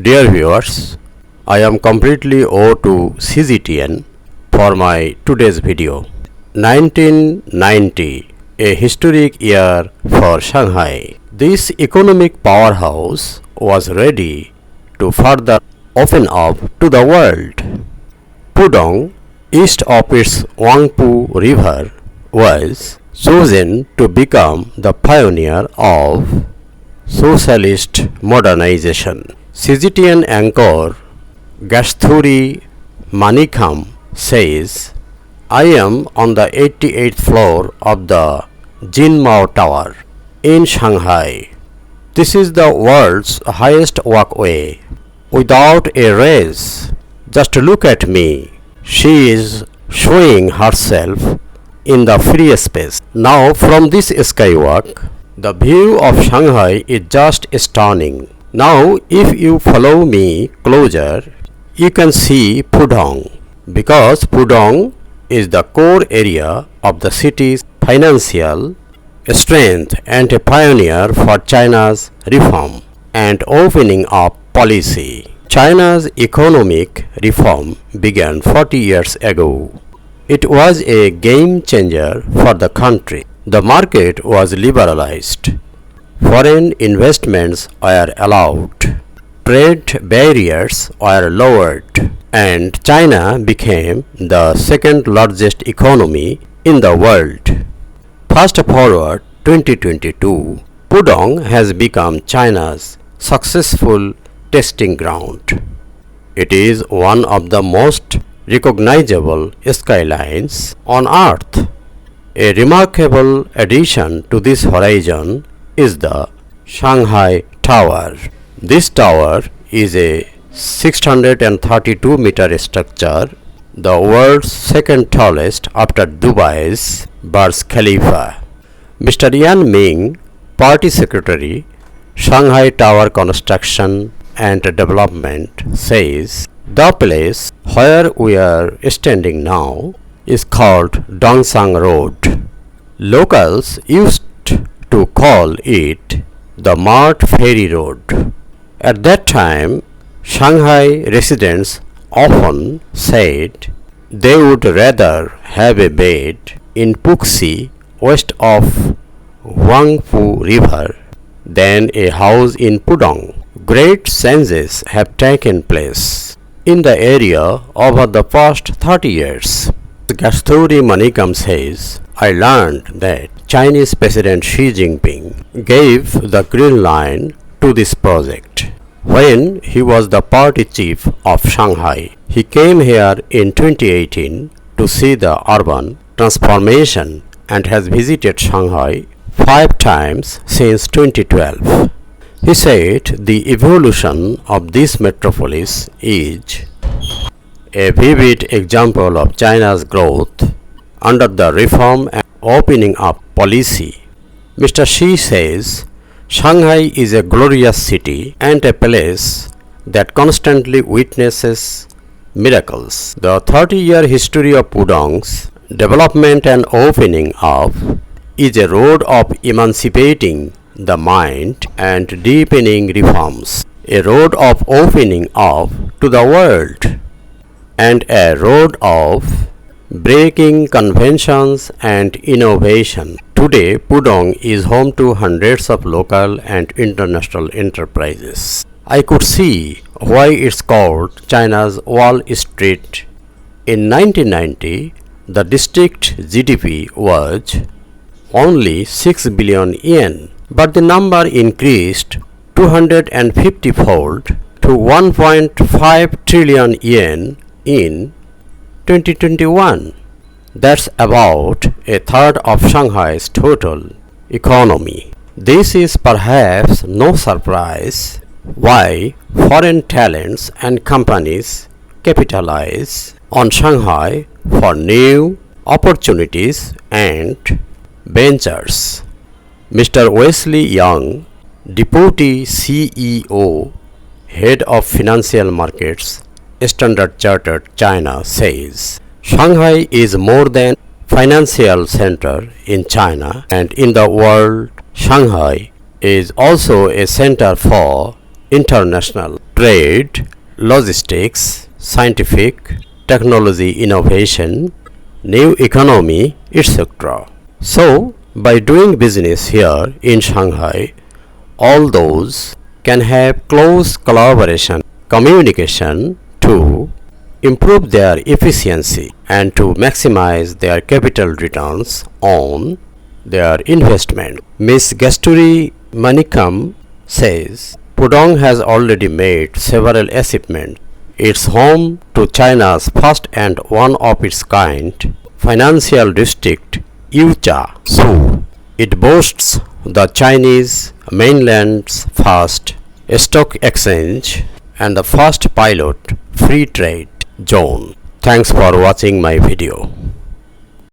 Dear viewers, I am completely owed to CGTN for my today's video. 1990, a historic year for Shanghai. This economic powerhouse was ready to further open up to the world. Pudong, east of its Huangpu River, was chosen to become the pioneer of socialist modernization. CGTN anchor Gasthuri Manikam says, I am on the 88th floor of the Jinmao Tower in Shanghai. This is the world's highest walkway. Without a raise, just look at me. She is showing herself in the free space. Now from this skywalk, the view of Shanghai is just stunning. Now if you follow me closer, you can see Pudong, because Pudong is the core area of the city's financial strength and a pioneer for China's reform and opening up policy. China's economic reform began 40 years ago. It was a game changer for the country. The market was liberalized. Foreign investments were allowed. Trade barriers were lowered, and China became the second largest economy in the world. Fast forward 2022, Pudong has become China's successful testing ground. It is one of the most recognizable skylines on Earth. A remarkable addition to this horizon is the Shanghai Tower. This tower is a 632-meter structure, the world's second tallest after Dubai's Burj Khalifa. Mr. Yan Ming, Party Secretary, Shanghai Tower Construction and Development, says the place where we are standing now is called Dongsang Road. Locals used to call it the Mart Ferry Road. At that time, Shanghai residents often said they would rather have a bed in Puxi west of Huangpu River than a house in Pudong. Great changes have taken place in the area over the past 30 years. Gasthuri Manikam says, I learned that Chinese President Xi Jinping gave the green line to this project when he was the party chief of Shanghai. He came here in 2018 to see the urban transformation and has visited Shanghai 5 times since 2012. He said the evolution of this metropolis is a vivid example of China's growth under the reform and opening up policy. Mr. Xi says Shanghai is a glorious city and a place that constantly witnesses miracles. The 30-year history of Pudong's development and opening up is a road of emancipating the mind and deepening reforms, a road of opening up to the world, and a road of breaking conventions and innovation. Today, Pudong is home to hundreds of local and international enterprises. I could see why it's called China's Wall Street. In 1990, the district GDP was only 6 billion yen, but the number increased 250-fold to 1.5 trillion yen in 2021. That's about a third of Shanghai's total economy. This is perhaps no surprise why foreign talents and companies capitalize on Shanghai for new opportunities and ventures. Mr. Wesley Young, Deputy CEO, Head of Financial Markets, Standard Chartered China, says Shanghai is more than financial center in China and in the world. Shanghai is also a center for international trade, logistics, scientific, technology innovation, new economy, etc. So, by doing business here in Shanghai, all those can have close collaboration, communication to improve their efficiency and to maximize their capital returns on their investment. Ms. Gasturi Manikam says Pudong has already made several achievements. It's home to China's first and one of its kind financial district, Yucha. So, it boasts the Chinese mainland's first stock exchange and the first pilot free trade zone. Thanks for watching my video.